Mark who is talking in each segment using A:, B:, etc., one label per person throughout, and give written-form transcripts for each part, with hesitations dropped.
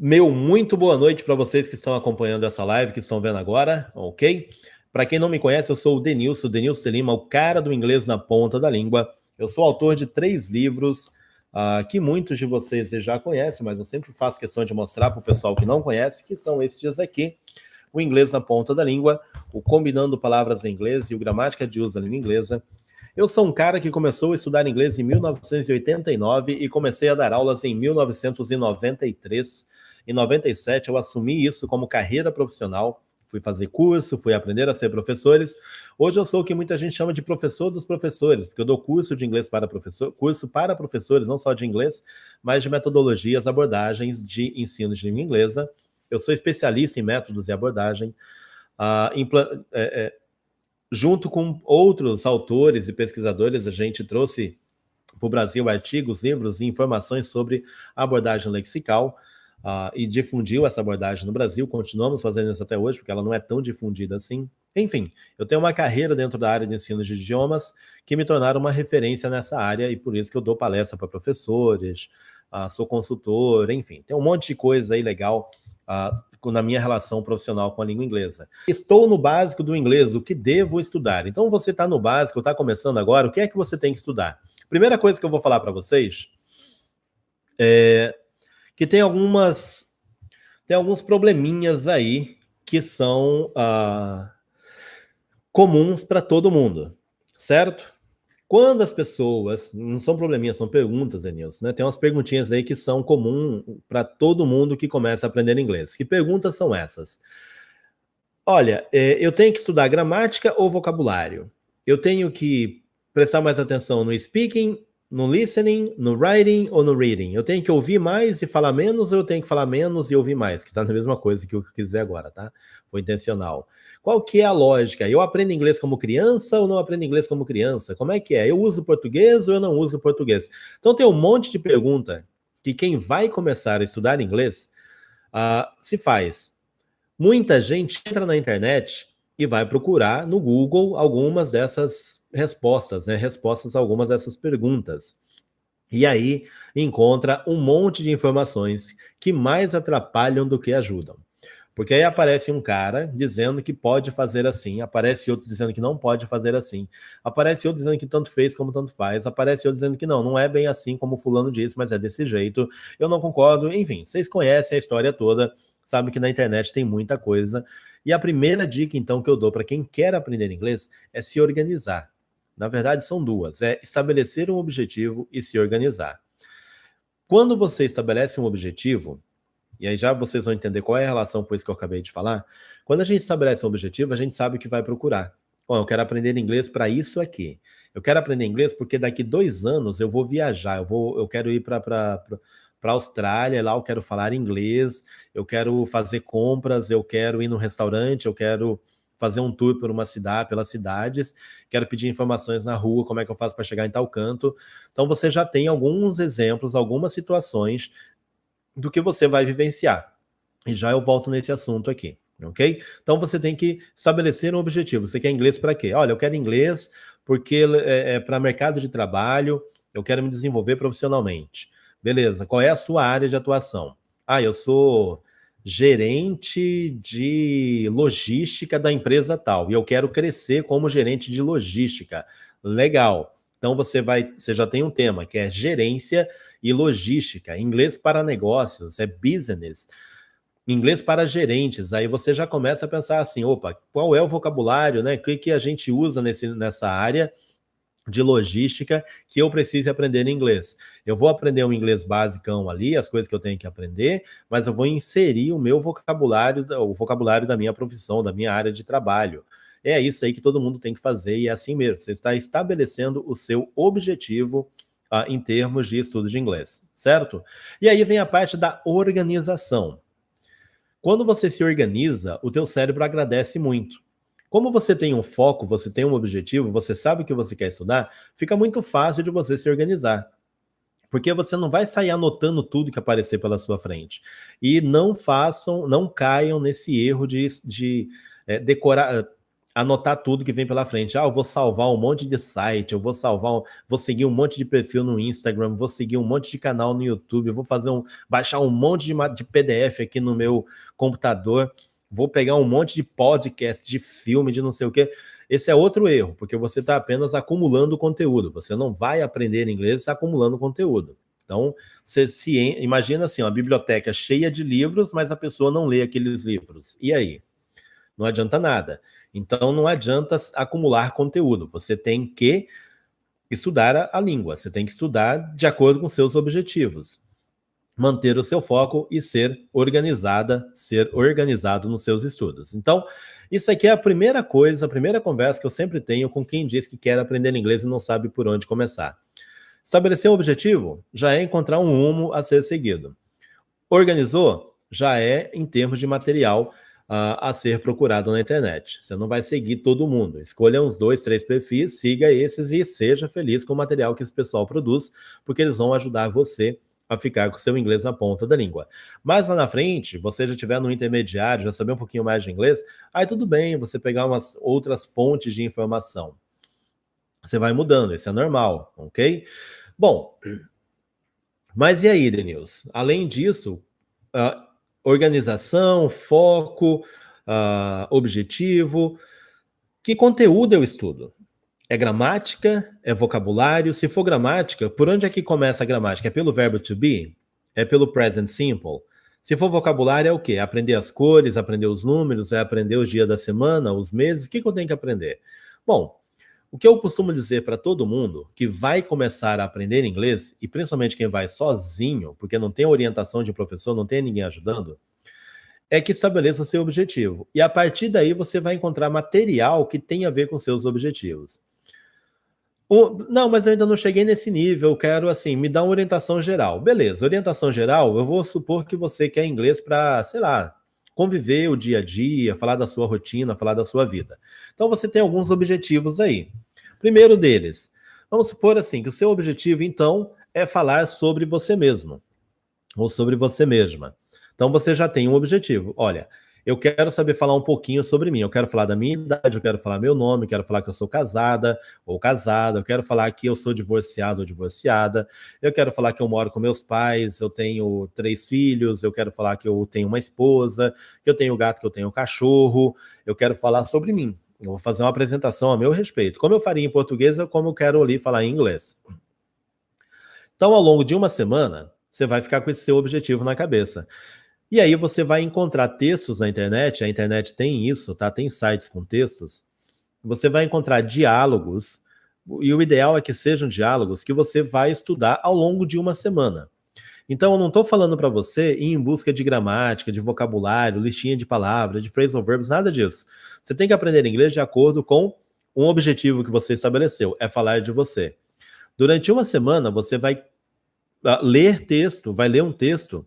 A: Muito boa noite para vocês que estão acompanhando essa live, que estão vendo agora, ok? Para quem não me conhece, eu sou o Denilson de Lima, o cara do inglês na ponta da língua. Eu sou autor de 3 livros que muitos de vocês já conhecem, mas eu sempre faço questão de mostrar para o pessoal que não conhece, que são esses aqui: o Inglês na Ponta da Língua, o Combinando Palavras em Inglês e o Gramática de Uso da Língua Inglesa. Eu sou um cara que começou a estudar inglês em 1989 e comecei a dar aulas em 1993. Em 97 eu assumi isso como carreira profissional, fui fazer curso, fui aprender a ser professores. Hoje eu sou o que muita gente chama de professor dos professores, porque eu dou curso de inglês para curso para professores, não só de inglês, mas de metodologias, abordagens de ensino de língua inglesa. Eu sou especialista em métodos e abordagem, junto com outros autores e pesquisadores, a gente trouxe para o Brasil artigos, livros e informações sobre a abordagem lexical e difundiu essa abordagem no Brasil. Continuamos fazendo isso até hoje, porque ela não é tão difundida assim. Enfim, eu tenho uma carreira dentro da área de ensino de idiomas que me tornaram uma referência nessa área, e por isso que eu dou palestra para professores, sou consultor, enfim, tem um monte de coisa aí legal na minha relação profissional com a língua inglesa. Estou no básico do inglês, o que devo estudar? Então você está no básico, está começando agora, o que é que você tem que estudar? Primeira coisa que eu vou falar para vocês é que tem alguns probleminhas aí que são comuns para todo mundo, certo? Quando as pessoas, não são probleminhas, são perguntas, Denilson, né? Tem umas perguntinhas aí que são comuns para todo mundo que começa a aprender inglês. Que perguntas são essas? Olha, eu tenho que estudar gramática ou vocabulário? Eu tenho que prestar mais atenção no speaking, no listening, no writing ou no reading? Eu tenho que ouvir mais e falar menos, ou eu tenho que falar menos e ouvir mais? Que tá na mesma coisa que eu quiser agora, tá? Foi intencional. Qual que é a lógica? Eu aprendo inglês como criança ou não aprendo inglês como criança? Como é que é? Eu uso português ou eu não uso português? Então tem um monte de pergunta que quem vai começar a estudar inglês se faz. Muita gente entra na internet e vai procurar no Google algumas dessas respostas, né? Respostas a algumas dessas perguntas. E aí encontra um monte de informações que mais atrapalham do que ajudam. Porque aí aparece um cara dizendo que pode fazer assim, aparece outro dizendo que não pode fazer assim, aparece outro dizendo que tanto fez como tanto faz, aparece outro dizendo que não é bem assim como fulano disse, mas é desse jeito, eu não concordo. Enfim, vocês conhecem a história toda, sabem que na internet tem muita coisa. E a primeira dica, então, que eu dou para quem quer aprender inglês é se organizar. Na verdade, são duas: é estabelecer um objetivo e se organizar. Quando você estabelece um objetivo, e aí já vocês vão entender qual é a relação com isso que eu acabei de falar. Quando a gente estabelece um objetivo, a gente sabe o que vai procurar. Bom, eu quero aprender inglês para isso aqui. Eu quero aprender inglês porque daqui 2 anos eu vou viajar, eu quero ir para a Austrália, lá eu quero falar inglês, eu quero fazer compras, eu quero ir num restaurante, eu quero fazer um tour por uma cidade, pelas cidades, quero pedir informações na rua, como é que eu faço para chegar em tal canto. Então você já tem alguns exemplos, algumas situações do que você vai vivenciar. E já eu volto nesse assunto aqui, ok? Então você tem que estabelecer um objetivo. Você quer inglês para quê? Olha, eu quero inglês porque é para mercado de trabalho, eu quero me desenvolver profissionalmente. Beleza, qual é a sua área de atuação? Eu sou gerente de logística da empresa tal, e eu quero crescer como gerente de logística. Legal. Então você já tem um tema que é gerência e logística, inglês para negócios, é business, inglês para gerentes. Aí você já começa a pensar assim, opa, qual é o vocabulário, né? O que a gente usa nessa área de logística que eu precise aprender em inglês? Eu vou aprender um inglês basicão ali, as coisas que eu tenho que aprender, mas eu vou inserir o meu vocabulário, o vocabulário da minha profissão, da minha área de trabalho. É isso aí que todo mundo tem que fazer, e é assim mesmo. Você está estabelecendo o seu objetivo em termos de estudo de inglês, certo? E aí vem a parte da organização. Quando você se organiza, o teu cérebro agradece muito. Como você tem um foco, você tem um objetivo, você sabe o que você quer estudar, fica muito fácil de você se organizar. Porque você não vai sair anotando tudo que aparecer pela sua frente. E não caiam nesse erro de decorar, anotar tudo que vem pela frente. Eu vou salvar um monte de site, eu vou vou seguir um monte de perfil no Instagram, vou seguir um monte de canal no YouTube, vou baixar um monte de PDF aqui no meu computador, vou pegar um monte de podcast, de filme, de não sei o quê. Esse é outro erro, porque você está apenas acumulando conteúdo. Você não vai aprender inglês acumulando conteúdo. Então, você imagina assim, uma biblioteca cheia de livros, mas a pessoa não lê aqueles livros. E aí? Não adianta nada. Então, não adianta acumular conteúdo. Você tem que estudar a língua. Você tem que estudar de acordo com seus objetivos. Manter o seu foco e ser organizado nos seus estudos. Então, isso aqui é a primeira coisa, a primeira conversa que eu sempre tenho com quem diz que quer aprender inglês e não sabe por onde começar. Estabelecer um objetivo já é encontrar um rumo a ser seguido. Organizou? Já é em termos de material a ser procurado na internet. Você não vai seguir todo mundo. Escolha uns 2, 3 perfis, siga esses e seja feliz com o material que esse pessoal produz, porque eles vão ajudar você a ficar com o seu inglês na ponta da língua. Mas lá na frente, você já estiver no intermediário, já saber um pouquinho mais de inglês, aí tudo bem você pegar umas outras fontes de informação. Você vai mudando, isso é normal, ok? Bom, mas e aí, Denilson? Além disso, organização, foco, objetivo, que conteúdo eu estudo? É gramática? É vocabulário? Se for gramática, por onde é que começa a gramática? É pelo verbo to be? É pelo present simple? Se for vocabulário, é o quê? Aprender as cores, aprender os números, é aprender os dias da semana, os meses? O que eu tenho que aprender? Bom, o que eu costumo dizer para todo mundo que vai começar a aprender inglês, e principalmente quem vai sozinho, porque não tem orientação de professor, não tem ninguém ajudando, é que estabeleça o seu objetivo. E a partir daí você vai encontrar material que tem a ver com seus objetivos. Não, mas eu ainda não cheguei nesse nível, eu quero, assim, me dar uma orientação geral. Beleza, orientação geral, eu vou supor que você quer inglês para, sei lá, conviver o dia a dia, falar da sua rotina, falar da sua vida. Então você tem alguns objetivos aí. Primeiro deles, vamos supor assim, que o seu objetivo, então, é falar sobre você mesmo, ou sobre você mesma. Então você já tem um objetivo. Olha, eu quero saber falar um pouquinho sobre mim. Eu quero falar da minha idade, eu quero falar meu nome, eu quero falar que eu sou casada ou casada, eu quero falar que eu sou divorciado ou divorciada, eu quero falar que eu moro com meus pais, eu tenho 3 filhos, eu quero falar que eu tenho uma esposa, que eu tenho gato, que eu tenho cachorro, eu quero falar sobre mim. Eu vou fazer uma apresentação a meu respeito. Como eu faria em português, como eu quero ali falar em inglês. Então, ao longo de uma semana, você vai ficar com esse seu objetivo na cabeça. E aí você vai encontrar textos na internet, a internet tem isso, tá? Tem sites com textos. Você vai encontrar diálogos, e o ideal é que sejam diálogos que você vai estudar ao longo de uma semana. Então eu não estou falando para você ir em busca de gramática, de vocabulário, listinha de palavras, de phrasal verbs, nada disso. Você tem que aprender inglês de acordo com um objetivo que você estabeleceu, é falar de você. Durante uma semana você vai ler texto, vai ler um texto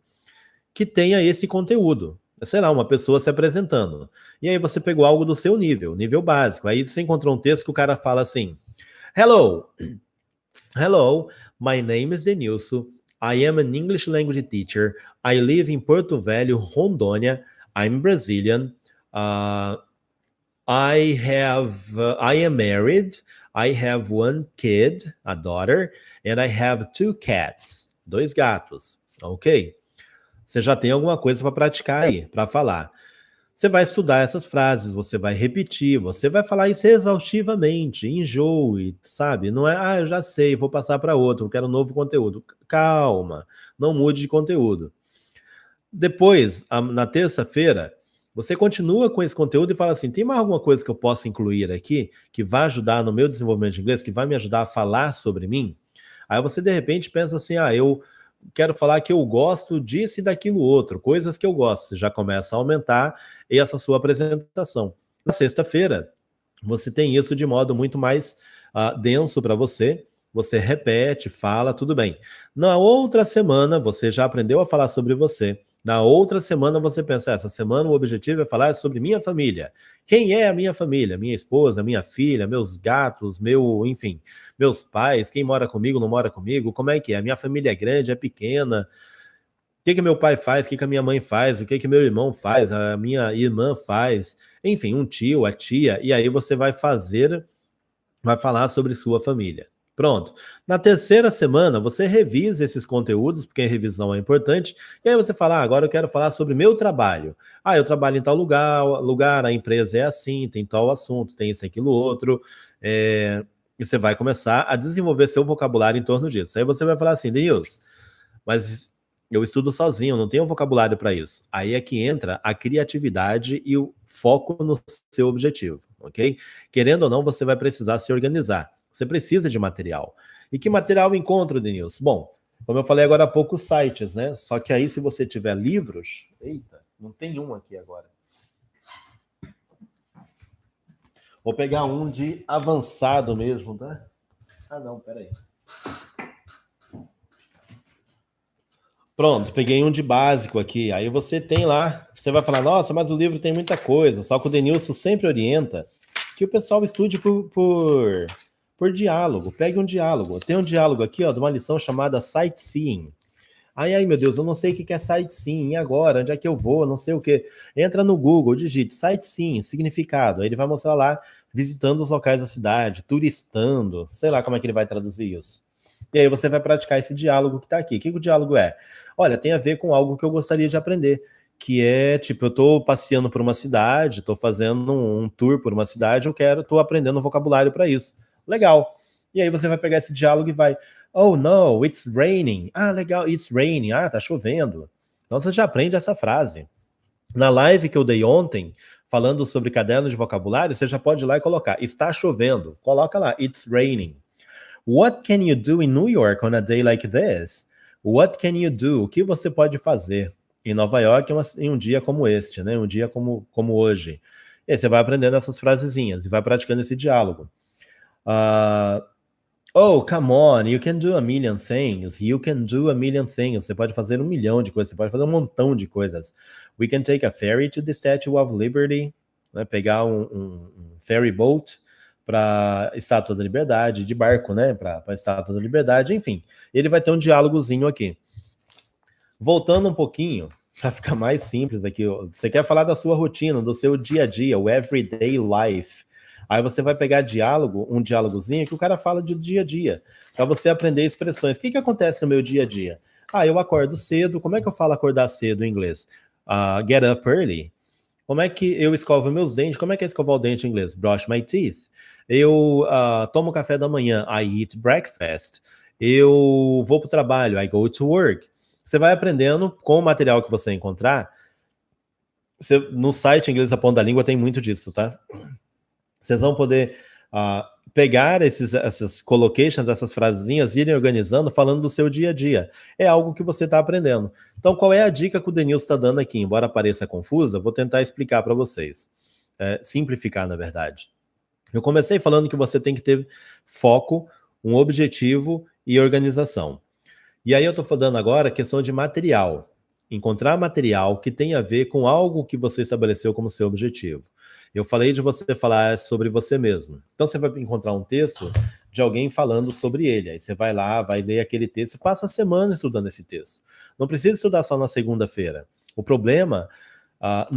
A: que tenha esse conteúdo. Sei lá, uma pessoa se apresentando. E aí você pegou algo do seu nível básico. Aí você encontrou um texto que o cara fala assim: Hello, my name is Denilson. I am an English language teacher. I live in Porto Velho, Rondônia. I'm Brazilian. I am married. I have one kid, a daughter, and I have 2 cats, 2 gatos. Ok? Você já tem alguma coisa para praticar aí, para falar. Você vai estudar essas frases, você vai repetir, você vai falar isso exaustivamente, enjoe, sabe? Não é, eu já sei, vou passar para outro, eu quero um novo conteúdo. Calma, não mude de conteúdo. Depois, na terça-feira, você continua com esse conteúdo e fala assim, tem mais alguma coisa que eu possa incluir aqui, que vai ajudar no meu desenvolvimento de inglês, que vai me ajudar a falar sobre mim? Aí você, de repente, pensa assim, eu quero falar que eu gosto disso e daquilo outro, coisas que eu gosto. Você já começa a aumentar essa sua apresentação. Na sexta-feira, você tem isso de modo muito mais denso para você. Você repete, fala, tudo bem. Na outra semana, você já aprendeu a falar sobre você. Na outra semana, você pensa, essa semana o objetivo é falar sobre minha família. Quem é a minha família? Minha esposa, minha filha, meus gatos, enfim, meus pais, quem mora comigo, não mora comigo, como é que é? A minha família é grande, é pequena. que meu pai faz, o que a minha mãe faz, o que meu irmão faz, a minha irmã faz, enfim, um tio, a tia, e aí você vai falar sobre sua família. Pronto. Na terceira semana, você revisa esses conteúdos, porque a revisão é importante, e aí você fala, agora eu quero falar sobre meu trabalho. Eu trabalho em tal lugar, a empresa é assim, tem tal assunto, tem isso, aquilo, outro, e você vai começar a desenvolver seu vocabulário em torno disso. Aí você vai falar assim, Denilson, mas eu estudo sozinho, não tenho vocabulário para isso. Aí é que entra a criatividade e o foco no seu objetivo, ok? Querendo ou não, você vai precisar se organizar. Você precisa de material. E que material eu encontro, Denilson? Bom, como eu falei agora há pouco, sites, né? Só que aí, se você tiver livros... Eita, não tem um aqui agora. Vou pegar um de avançado mesmo, tá? Não, peraí. Pronto, peguei um de básico aqui. Aí você tem lá, você vai falar, nossa, mas o livro tem muita coisa. Só que o Denilson sempre orienta que o pessoal estude por diálogo. Pegue um diálogo. Tem um diálogo aqui, ó, de uma lição chamada Sightseeing. Ai, meu Deus, eu não sei o que é sightseeing, e agora? Onde é que eu vou? Não sei o que. Entra no Google, digite sightseeing, significado. Aí ele vai mostrar lá, visitando os locais da cidade, turistando, sei lá como é que ele vai traduzir isso. E aí você vai praticar esse diálogo que está aqui. O que o diálogo é? Olha, tem a ver com algo que eu gostaria de aprender, que é, tipo, eu estou passeando por uma cidade, estou fazendo um tour por uma cidade, estou aprendendo um vocabulário para isso. Legal. E aí você vai pegar esse diálogo e vai, oh, no, it's raining. Legal, it's raining. Tá chovendo. Então você já aprende essa frase. Na live que eu dei ontem, falando sobre caderno de vocabulário, você já pode ir lá e colocar, está chovendo. Coloca lá, it's raining. What can you do in New York on a day like this? What can you do? O que você pode fazer em Nova York em um dia como este, né? Um dia como hoje. E aí você vai aprendendo essas frasezinhas e vai praticando esse diálogo. Oh, come on, you can do a million things. You can do a million things. Você pode fazer 1 milhão de coisas, você pode fazer um montão de coisas. We can take a ferry to the Statue of Liberty, né? Pegar um ferry boat para a Estátua da Liberdade, de barco, né? Para a Estátua da Liberdade, enfim. Ele vai ter um diálogozinho aqui. Voltando um pouquinho, para ficar mais simples aqui, você quer falar da sua rotina, do seu dia a dia, o everyday life. Aí você vai pegar um diálogozinho que o cara fala de dia a dia, para você aprender expressões. O que acontece no meu dia a dia? Eu acordo cedo. Como é que eu falo acordar cedo em inglês? Get up early. Como é que eu escovo meus dentes? Como é que é escovar o dente em inglês? Brush my teeth. Eu tomo café da manhã. I eat breakfast. Eu vou para o trabalho. I go to work. Você vai aprendendo com o material que você encontrar. No site Inglês da Ponta da Língua tem muito disso, tá? Vocês vão poder pegar essas collocations, essas frasezinhas, irem organizando, falando do seu dia a dia. É algo que você está aprendendo. Então, qual é a dica que o Denilson está dando aqui? Embora pareça confusa, vou tentar explicar para vocês. Simplificar, na verdade. Eu comecei falando que você tem que ter foco, um objetivo e organização. E aí eu estou falando agora a questão de material. Encontrar material que tenha a ver com algo que você estabeleceu como seu objetivo. Eu falei de você falar sobre você mesmo. Então você vai encontrar um texto de alguém falando sobre ele. Aí você vai lá, vai ler aquele texto e passa a semana estudando esse texto. Não precisa estudar só na segunda-feira. O problema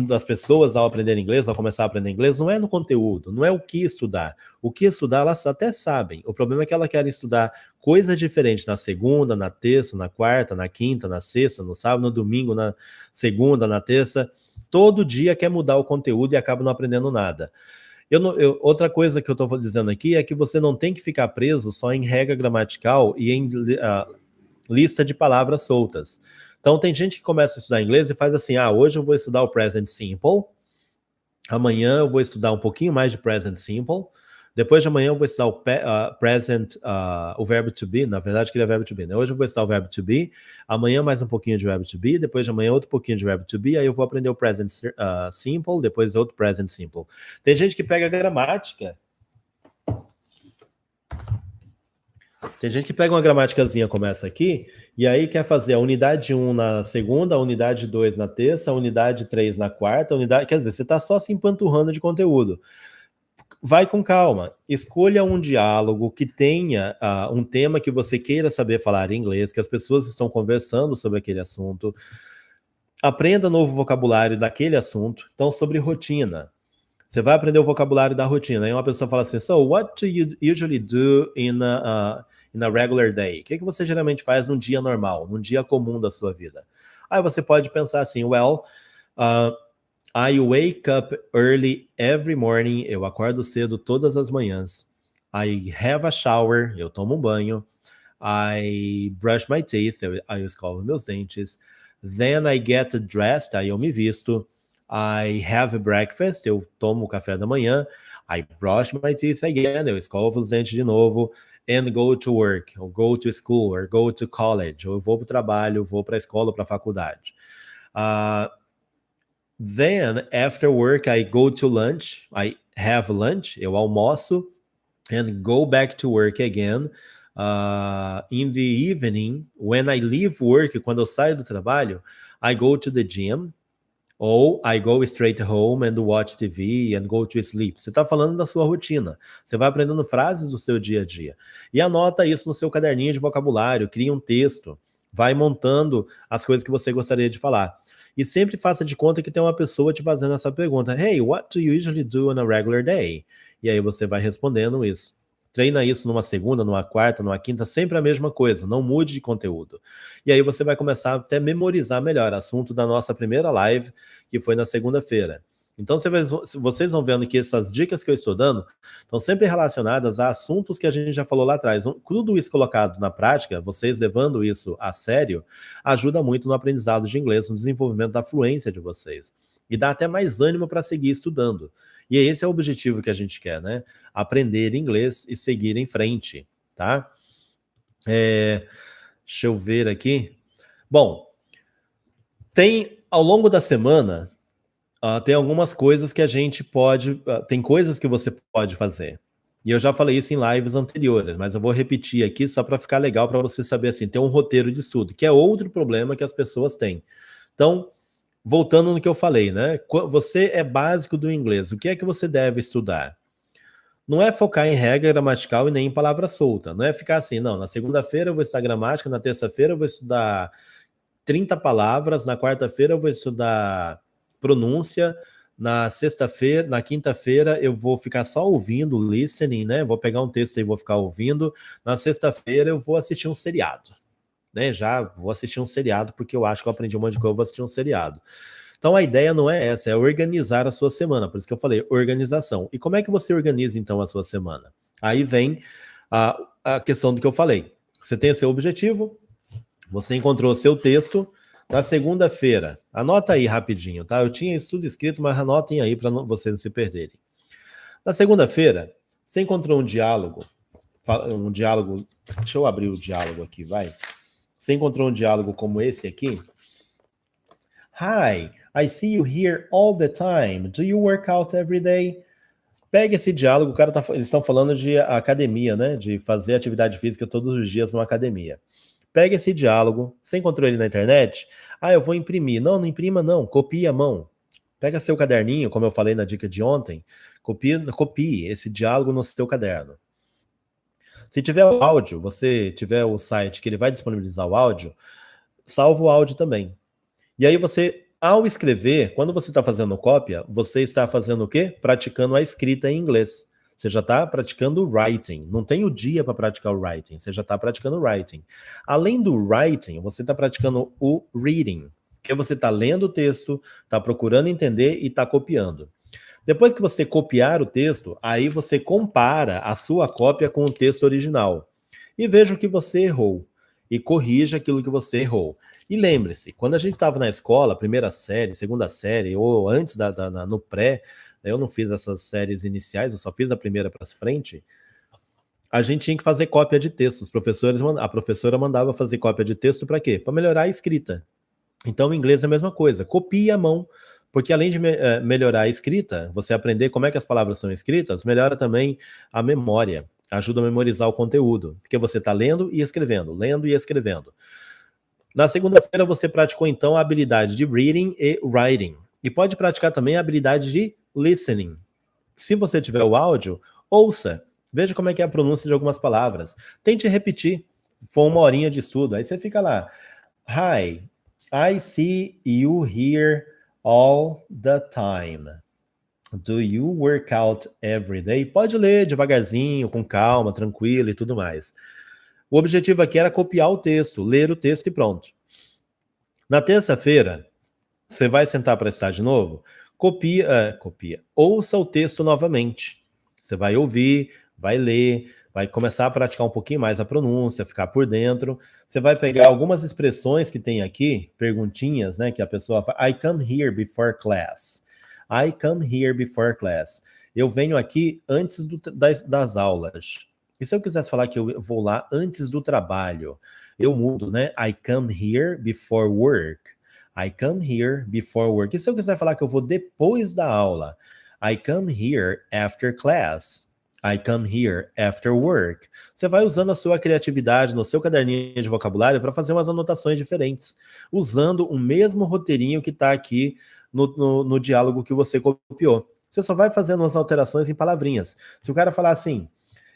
A: das pessoas ao aprender inglês, ao começar a aprender inglês, não é no conteúdo, não é o que estudar. O que estudar, elas até sabem. O problema é que elas querem estudar coisas diferentes na segunda, na terça, na quarta, na quinta, na sexta, no sábado, no domingo, na segunda, na terça. Todo dia quer mudar o conteúdo e acaba não aprendendo nada. Outra coisa que eu estou dizendo aqui é que você não tem que ficar preso só em regra gramatical e em lista de palavras soltas. Então, tem gente que começa a estudar inglês e faz assim, hoje eu vou estudar o present simple, amanhã eu vou estudar um pouquinho mais de present simple, depois de amanhã eu vou estudar o present, o verbo to be, na verdade que ele é verbo to be, né? Hoje eu vou estudar o verbo to be, amanhã mais um pouquinho de verbo to be, depois de amanhã outro pouquinho de verbo to be, aí eu vou aprender o present simple, depois outro present simple. Tem gente que pega a gramática... Tem gente que pega uma gramáticazinha, começa aqui, e aí quer fazer a unidade 1 na segunda, a unidade 2 na terça, a unidade 3 na quarta, quer dizer, você está só se empanturrando de conteúdo. vai com calma. Escolha um diálogo que tenha um tema que você queira saber falar em inglês, que as pessoas estão conversando sobre aquele assunto. Aprenda novo vocabulário daquele assunto. Então, sobre rotina. Você vai aprender o vocabulário da rotina. Aí uma pessoa fala assim, so what do you usually do in a regular day? O que você geralmente faz num dia normal, num dia comum da sua vida? Aí você pode pensar assim, well, I wake up early every morning. Eu acordo cedo todas as manhãs. I have a shower. Eu tomo um banho. I brush my teeth. Eu escovo meus dentes. Then I get dressed. Aí eu me visto. I have breakfast. Eu tomo o café da manhã. I brush my teeth again. Eu escovo os dentes de novo. And go to work. Or go to school. Or go to college. Ou eu vou para o trabalho. Vou para a escola, para a faculdade. Then, after work, I go to lunch. I have lunch. Eu almoço. And go back to work again. In the evening, when I leave work, quando eu saio do trabalho, I go to the gym. Ou I go straight home and watch TV and go to sleep. Você está falando da sua rotina. Você vai aprendendo frases do seu dia a dia. E anota isso no seu caderninho de vocabulário. Cria um texto. Vai montando as coisas que você gostaria de falar. E sempre faça de conta que tem uma pessoa te fazendo essa pergunta. Hey, what do you usually do on a regular day? E aí você vai respondendo isso. Treina isso numa segunda, numa quarta, numa quinta, sempre a mesma coisa, não mude de conteúdo. E aí você vai começar a até memorizar melhor, assunto da nossa primeira live, que foi na segunda-feira. Então vocês vão vendo que essas dicas que eu estou dando estão sempre relacionadas a assuntos que a gente já falou lá atrás. Tudo isso colocado na prática, vocês levando isso a sério, ajuda muito no aprendizado de inglês, no desenvolvimento da fluência de vocês. E dá até mais ânimo para seguir estudando. E esse é o objetivo que a gente quer, né? Aprender inglês e seguir em frente, tá? Deixa eu ver aqui. Bom, ao longo da semana, tem algumas coisas que a gente pode... tem coisas que você pode fazer. E eu já falei isso em lives anteriores, mas eu vou repetir aqui só para ficar legal, para você saber, assim, ter um roteiro de estudo, que é outro problema que as pessoas têm. Então, voltando no que eu falei, né? Você é básico do inglês. O que é que você deve estudar? Não é focar em regra gramatical e nem em palavra solta. Não é ficar assim, não, na segunda-feira eu vou estudar gramática, na terça-feira eu vou estudar 30 palavras, na quarta-feira eu vou estudar pronúncia, na sexta-feira, na quinta-feira eu vou ficar só ouvindo, listening, né? Vou pegar um texto e vou ficar ouvindo. Na sexta-feira eu vou assistir um seriado. Né, já vou assistir um seriado porque eu acho que eu aprendi um monte de coisa, eu vou assistir um seriado. Então a ideia não é essa, é organizar a sua semana, por isso que eu falei organização. E como é que você organiza então a sua semana? Aí vem a questão do que eu falei. Você tem o seu objetivo, você encontrou o seu texto, na segunda-feira, anota aí rapidinho, tá? Eu tinha isso tudo escrito, mas anotem aí para vocês não se perderem. Na segunda-feira, você encontrou um diálogo, deixa eu abrir o diálogo aqui, vai. Você encontrou um diálogo como esse aqui? Hi, I see you here all the time. Do you work out every day? Pega esse diálogo, eles estão falando de academia, né? De fazer atividade física todos os dias numa academia. Pega esse diálogo, você encontrou ele na internet? Eu vou imprimir. Não, não imprima não, copie à mão. Pega seu caderninho, como eu falei na dica de ontem, copie esse diálogo no seu caderno. Se tiver o áudio, você tiver o site que ele vai disponibilizar o áudio, salva o áudio também. E aí você, ao escrever, quando você está fazendo cópia, você está fazendo o quê? Praticando a escrita em inglês. Você já está praticando o writing. Não tem o dia para praticar o writing, você já está praticando o writing. Além do writing, você está praticando o reading, que você está lendo o texto, está procurando entender e está copiando. Depois que você copiar o texto, aí você compara a sua cópia com o texto original. E veja o que você errou. E corrija aquilo que você errou. E lembre-se, quando a gente estava na escola, primeira série, segunda série, ou antes no pré, eu não fiz essas séries iniciais, eu só fiz a primeira para frente, a gente tinha que fazer cópia de texto. A professora mandava fazer cópia de texto para quê? Para melhorar a escrita. Então, em inglês é a mesma coisa. Copie à mão. Porque além de melhorar a escrita, você aprender como é que as palavras são escritas, melhora também a memória, ajuda a memorizar o conteúdo, porque você está lendo e escrevendo. Na segunda-feira você praticou então a habilidade de reading e writing, e pode praticar também a habilidade de listening. Se você tiver o áudio, ouça. Veja como é que é a pronúncia de algumas palavras. Tente repetir. For uma horinha de estudo. Aí você fica lá. Hi, I see you here all the time. Do you work out every day? Pode ler devagarzinho, com calma, tranquilo e tudo mais. O objetivo aqui era copiar o texto, ler o texto e pronto. Na terça-feira, você vai sentar para estar de novo? Copia. Ouça o texto novamente. Você vai ouvir, vai ler, vai começar a praticar um pouquinho mais a pronúncia, ficar por dentro. Você vai pegar algumas expressões que tem aqui, perguntinhas, né, que a pessoa fala. I come here before class. I come here before class. Eu venho aqui antes das aulas. E se eu quisesse falar que eu vou lá antes do trabalho, eu mudo, né? I come here before work. I come here before work. E se eu quiser falar que eu vou depois da aula? I come here after class. I come here after work. Você vai usando a sua criatividade no seu caderninho de vocabulário para fazer umas anotações diferentes, usando o mesmo roteirinho que está aqui no diálogo que você copiou. Você só vai fazendo umas alterações em palavrinhas. Se o cara falar assim,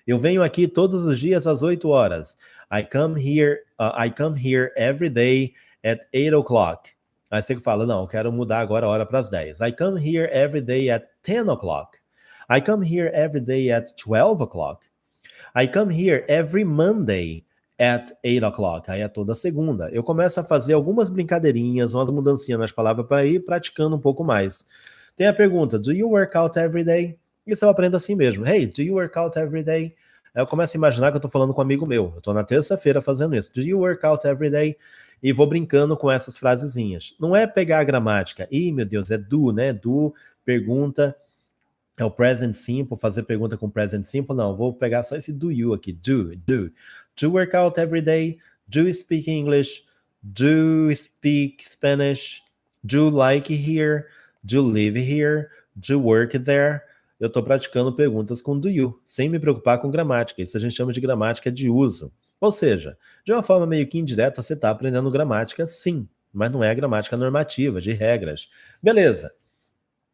A: eu venho aqui todos os dias às 8 horas. I come here every day at 8 o'clock. Aí você fala, não, eu quero mudar agora a hora para as 10. I come here every day at 10 o'clock. I come here every day at 12 o'clock. I come here every Monday at 8 o'clock. Aí é toda segunda. Eu começo a fazer algumas brincadeirinhas, umas mudancinhas nas palavras para ir praticando um pouco mais. Tem a pergunta, do you work out every day? Isso eu aprendo assim mesmo. Hey, do you work out every day? Aí eu começo a imaginar que eu tô falando com um amigo meu. Eu tô na terça-feira fazendo isso. Do you work out every day? E vou brincando com essas frasezinhas. Não é pegar a gramática. Ih, meu Deus, é do, né? Do, pergunta. É o present simple, fazer pergunta com present simple. Não, vou pegar só esse do you aqui. Do. Do you work out every day? Do you speak English? Do you speak Spanish? Do you like here? Do you live here? Do you work there? Eu estou praticando perguntas com do you, sem me preocupar com gramática. Isso a gente chama de gramática de uso. Ou seja, de uma forma meio que indireta, você está aprendendo gramática, sim, mas não é a gramática normativa, de regras. Beleza.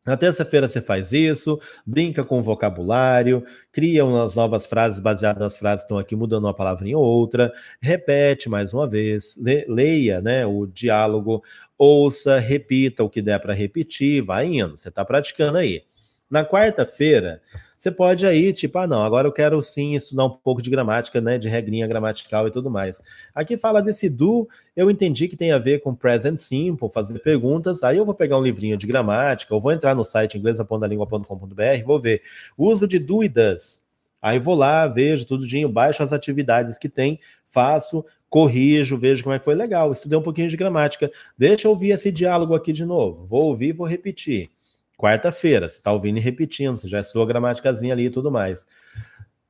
A: Na terça-feira você faz isso, brinca com o vocabulário, cria umas novas frases baseadas nas frases que estão aqui, mudando uma palavrinha ou outra, repete mais uma vez, leia, né, o diálogo, ouça, repita o que der para repetir, vai indo, você está praticando aí. Na quarta-feira, você pode aí, tipo, não, agora eu quero sim estudar um pouco de gramática, né, de regrinha gramatical e tudo mais. Aqui fala desse do, eu entendi que tem a ver com present simple, fazer perguntas, aí eu vou pegar um livrinho de gramática, eu vou entrar no site inglesa.lingua.com.br, vou ver uso de do e does. Aí vou lá, vejo tudinho, baixo as atividades que tem, faço, corrijo, vejo como é que foi legal, estudei um pouquinho de gramática, deixa eu ouvir esse diálogo aqui de novo, vou ouvir, vou repetir. Quarta-feira, você está ouvindo e repetindo, você já é sua gramaticazinha ali e tudo mais.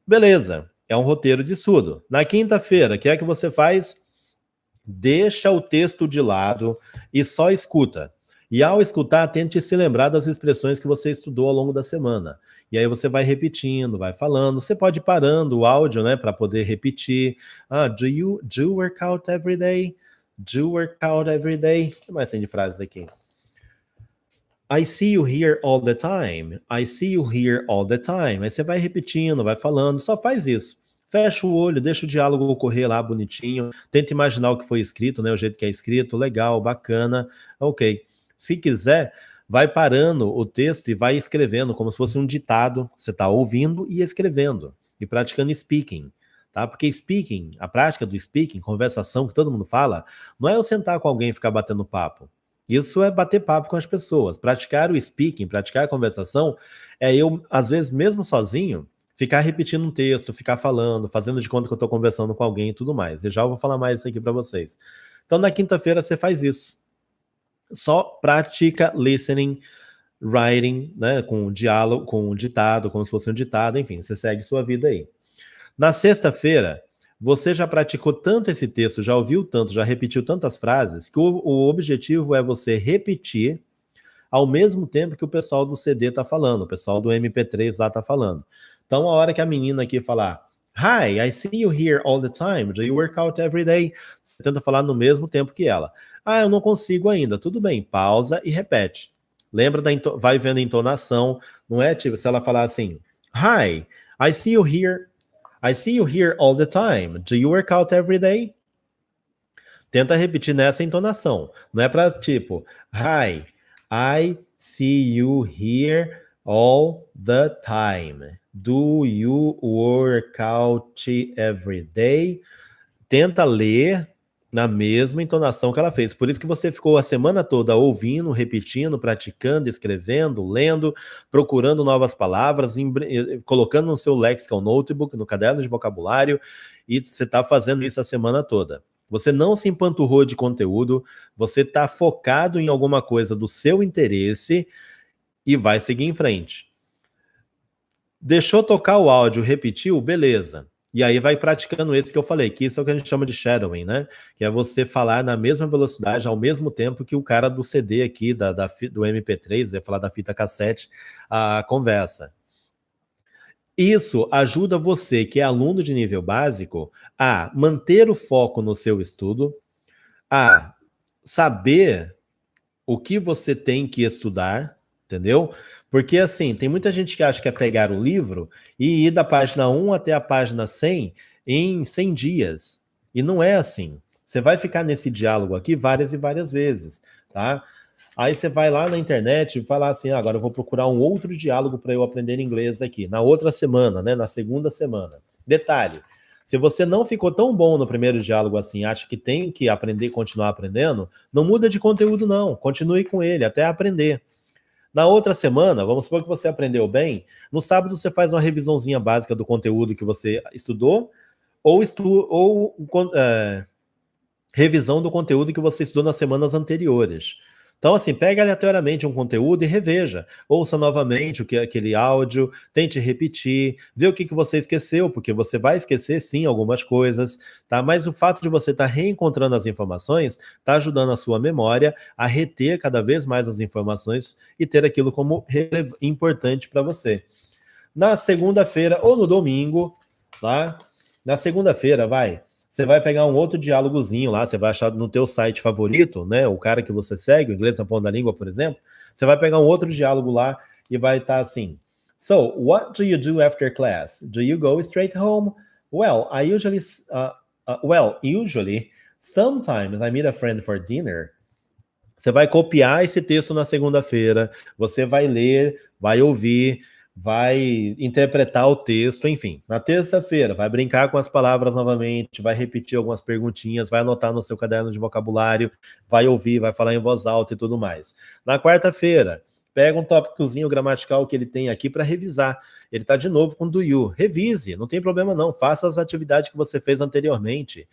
A: Beleza, é um roteiro de estudo. Na quinta-feira, o que é que você faz? Deixa o texto de lado e só escuta. E ao escutar, tente se lembrar das expressões que você estudou ao longo da semana. E aí você vai repetindo, vai falando. Você pode ir parando o áudio, né, para poder repetir. Do you work out every day? Do you work out every day? O que mais tem de frases aqui? I see you here all the time. I see you here all the time. Aí você vai repetindo, vai falando, só faz isso. Fecha o olho, deixa o diálogo ocorrer lá bonitinho. Tenta imaginar o que foi escrito, né? O jeito que é escrito, legal, bacana. Ok. Se quiser, vai parando o texto e vai escrevendo como se fosse um ditado. Você está ouvindo e escrevendo. E praticando speaking. Tá? Porque speaking, a prática do speaking, conversação que todo mundo fala, não é eu sentar com alguém e ficar batendo papo. Isso é bater papo com as pessoas. Praticar o speaking, praticar a conversação, é eu, às vezes, mesmo sozinho, ficar repetindo um texto, ficar falando, fazendo de conta que eu estou conversando com alguém e tudo mais. E já vou falar mais isso aqui para vocês. Então, na quinta-feira, você faz isso. Só pratica listening, writing, né, com diálogo, com um ditado, como se fosse um ditado, enfim, você segue sua vida aí. Na sexta-feira, você já praticou tanto esse texto, já ouviu tanto, já repetiu tantas frases, que o objetivo é você repetir ao mesmo tempo que o pessoal do CD está falando, o pessoal do MP3 lá está falando. Então, a hora que a menina aqui falar, Hi, I see you here all the time, do you work out every day? Você tenta falar no mesmo tempo que ela. Eu não consigo ainda. Tudo bem, pausa e repete. Lembra vai vendo a entonação, não é tipo, se ela falar assim, Hi, I see you here all the time. Do you work out every day? Tenta repetir nessa entonação. Não é para tipo, Hi, I see you here all the time. Do you work out every day? Tenta ler na mesma entonação que ela fez. Por isso que você ficou a semana toda ouvindo, repetindo, praticando, escrevendo, lendo, procurando novas palavras, colocando no seu Lexical Notebook, no caderno de vocabulário, e você está fazendo isso a semana toda. Você não se empanturrou de conteúdo, você está focado em alguma coisa do seu interesse e vai seguir em frente. Deixou tocar o áudio, repetiu, beleza. E aí vai praticando esse que eu falei, que isso é o que a gente chama de shadowing, né? Que é você falar na mesma velocidade, ao mesmo tempo que o cara do CD aqui, do MP3, eu ia falar da fita cassete, conversa. Isso ajuda você, que é aluno de nível básico, a manter o foco no seu estudo, a saber o que você tem que estudar, entendeu? Porque, assim, tem muita gente que acha que é pegar o livro e ir da página 1 até a página 100 em 100 dias. E não é assim. Você vai ficar nesse diálogo aqui várias e várias vezes, tá? Aí você vai lá na internet e fala assim, agora eu vou procurar um outro diálogo para eu aprender inglês aqui, na outra semana, né? Na segunda semana. Detalhe, se você não ficou tão bom no primeiro diálogo assim, acha que tem que aprender, continuar aprendendo, não muda de conteúdo não, continue com ele até aprender. Na outra semana, vamos supor que você aprendeu bem, no sábado você faz uma revisãozinha básica do conteúdo que você estudou, ou revisão do conteúdo que você estudou nas semanas anteriores. Então, assim, pega aleatoriamente um conteúdo e reveja. Ouça novamente o que é aquele áudio, tente repetir, vê o que você esqueceu, porque você vai esquecer, sim, algumas coisas, tá? Mas o fato de você estar reencontrando as informações está ajudando a sua memória a reter cada vez mais as informações e ter aquilo como importante para você. Na segunda-feira ou no domingo, tá? Na segunda-feira, você vai pegar um outro diálogozinho lá, você vai achar no teu site favorito, né, o cara que você segue, o Inglês na Ponta da Língua, por exemplo, você vai pegar um outro diálogo lá e vai estar assim, So, what do you do after class? Do you go straight home? Well, usually, sometimes I meet a friend for dinner. Você vai copiar esse texto na segunda-feira, você vai ler, vai ouvir, vai interpretar o texto, enfim. Na terça-feira, vai brincar com as palavras novamente, vai repetir algumas perguntinhas, vai anotar no seu caderno de vocabulário, vai ouvir, vai falar em voz alta e tudo mais. Na quarta-feira, pega um tópicozinho gramatical que ele tem aqui para revisar. Ele está de novo com do you. Revise, não tem problema não. Faça as atividades que você fez anteriormente.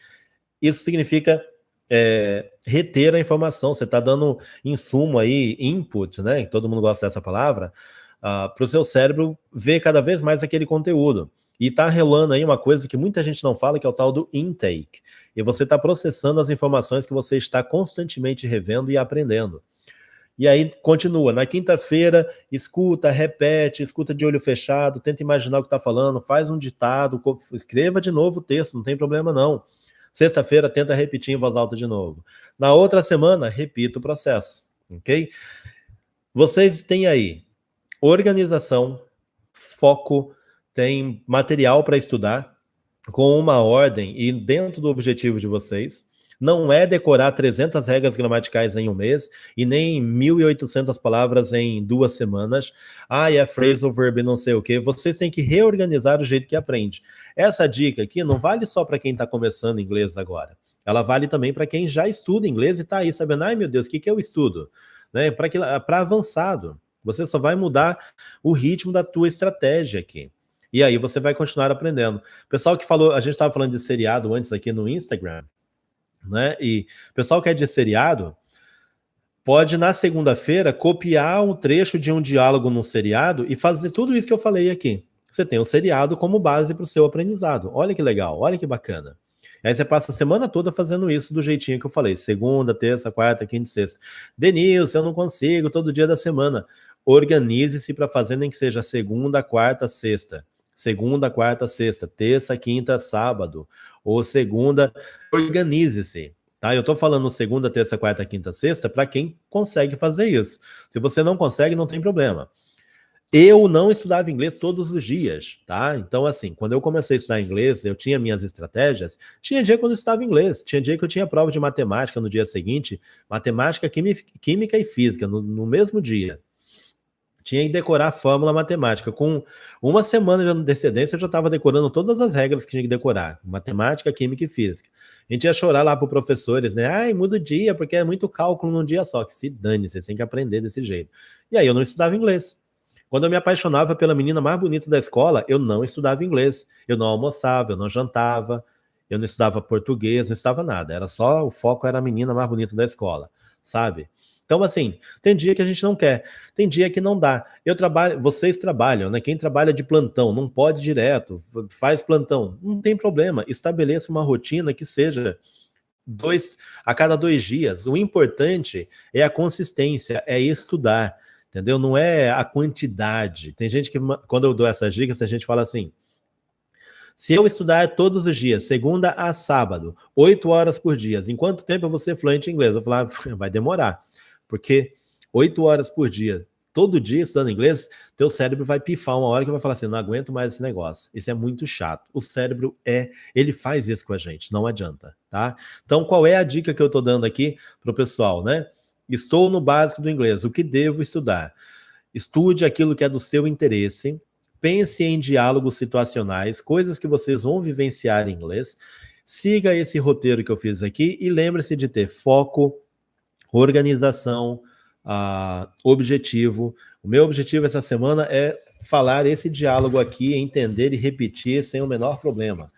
A: Isso significa reter a informação. Você está dando insumo aí, input, né? Todo mundo gosta dessa palavra, para o seu cérebro ver cada vez mais aquele conteúdo. E está relando aí uma coisa que muita gente não fala, que é o tal do intake. E você está processando as informações que você está constantemente revendo e aprendendo. E aí continua. Na quinta-feira, escuta, repete, escuta de olho fechado, tenta imaginar o que está falando, faz um ditado, escreva de novo o texto, não tem problema não. Sexta-feira, tenta repetir em voz alta de novo. Na outra semana, repita o processo, ok? Vocês têm aí organização, foco, tem material para estudar, com uma ordem e dentro do objetivo de vocês. Não é decorar 300 regras gramaticais em um mês e nem 1.800 palavras em 2 semanas. É phrasal verb não sei o quê. Vocês têm que reorganizar o jeito que aprende. Essa dica aqui não vale só para quem está começando inglês agora. Ela vale também para quem já estuda inglês e está aí sabendo, meu Deus, o que eu estudo? Né? Para avançado. Você só vai mudar o ritmo da tua estratégia aqui. E aí você vai continuar aprendendo. O pessoal que falou, a gente estava falando de seriado antes aqui no Instagram, né? E o pessoal que é de seriado pode, na segunda-feira, copiar um trecho de um diálogo no seriado e fazer tudo isso que eu falei aqui. Você tem o seriado como base para o seu aprendizado. Olha que legal, olha que bacana. Aí você passa a semana toda fazendo isso do jeitinho que eu falei. Segunda, terça, quarta, quinta e sexta. Denilson, eu não consigo todo dia da semana. Organize-se para fazer nem que seja segunda, quarta, sexta. Segunda, quarta, sexta. Terça, quinta, sábado. Ou segunda. Organize-se. tá? Eu tô falando segunda, terça, quarta, quinta, sexta para quem consegue fazer isso. Se você não consegue, não tem problema. Eu não estudava inglês todos os dias, tá? Então, assim, quando eu comecei a estudar inglês, eu tinha minhas estratégias. Tinha dia que eu não estudava inglês, tinha dia que eu tinha prova de matemática no dia seguinte, matemática, química e física no mesmo dia. Tinha que decorar a fórmula matemática. Com uma semana de antecedência, eu já estava decorando todas as regras que tinha que decorar: matemática, química e física. A gente ia chorar lá para professores, né? Ai, muda o dia, porque é muito cálculo num dia só. Que se dane, vocês têm que aprender desse jeito. E aí eu não estudava inglês. Quando eu me apaixonava pela menina mais bonita da escola, eu não estudava inglês. Eu não almoçava, eu não jantava, eu não estudava português, não estudava nada. Era só, o foco era a menina mais bonita da escola, sabe? Então, assim, tem dia que a gente não quer, tem dia que não dá. Eu trabalho, vocês trabalham, né? Quem trabalha de plantão, não pode ir direto, faz plantão, não tem problema. Estabeleça uma rotina que seja a cada 2 dias. O importante é a consistência, é estudar, entendeu? Não é a quantidade. Tem gente que, quando eu dou essas dicas, a gente fala assim: se eu estudar todos os dias, segunda a sábado, 8 horas por dia, em quanto tempo eu vou ser fluente em inglês? Eu falo, vai demorar, porque 8 horas por dia, todo dia estudando inglês, teu cérebro vai pifar uma hora que vai falar assim: não aguento mais esse negócio, isso é muito chato. O cérebro ele faz isso com a gente, não adianta, tá? Então, qual é a dica que eu tô dando aqui pro pessoal, né? Estou no básico do inglês, o que devo estudar? Estude aquilo que é do seu interesse, pense em diálogos situacionais, coisas que vocês vão vivenciar em inglês, siga esse roteiro que eu fiz aqui e lembre-se de ter foco, organização, objetivo. O meu objetivo essa semana é falar esse diálogo aqui, entender e repetir sem o menor problema.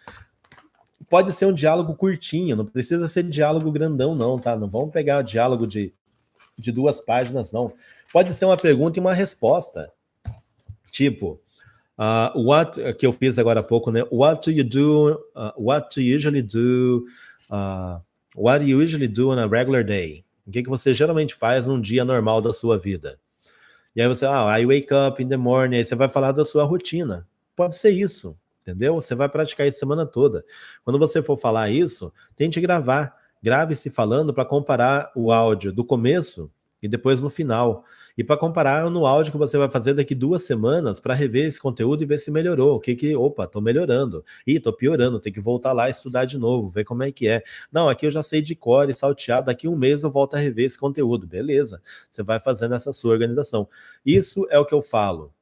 A: Pode ser um diálogo curtinho, não precisa ser diálogo grandão não, tá? Não vamos pegar um diálogo de 2 páginas, não. Pode ser uma pergunta e uma resposta. Tipo, que eu fiz agora há pouco, né? What do you do? What do you usually do? What do you usually do on a regular day? O que você geralmente faz num dia normal da sua vida? E aí você, I wake up in the morning. Aí você vai falar da sua rotina. Pode ser isso, entendeu? Você vai praticar isso a semana toda. Quando você for falar isso, tente gravar. Grave-se falando para comparar o áudio do começo e depois no final. E para comparar no áudio que você vai fazer daqui 2 semanas para rever esse conteúdo e ver se melhorou. Opa, tô melhorando. Ih, tô piorando, tem que voltar lá e estudar de novo, ver como é que é. Não, aqui eu já sei de cor e salteado, daqui 1 mês eu volto a rever esse conteúdo. Beleza, você vai fazendo essa sua organização. Isso é o que eu falo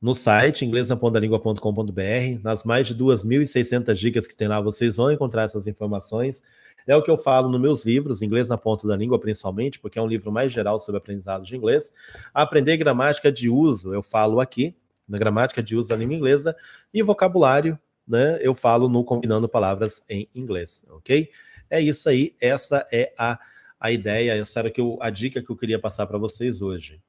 A: no site inglesnapontalingua.com.br, nas mais de 2.600 dicas que tem lá, vocês vão encontrar essas informações. É o que eu falo nos meus livros, Inglês na Ponta da Língua, principalmente, porque é um livro mais geral sobre aprendizado de inglês. Aprender gramática de uso, eu falo aqui, na gramática de uso da língua inglesa, e vocabulário, né, eu falo no Combinando Palavras em Inglês, ok? É isso aí, essa é a ideia, essa era a dica que eu queria passar para vocês hoje.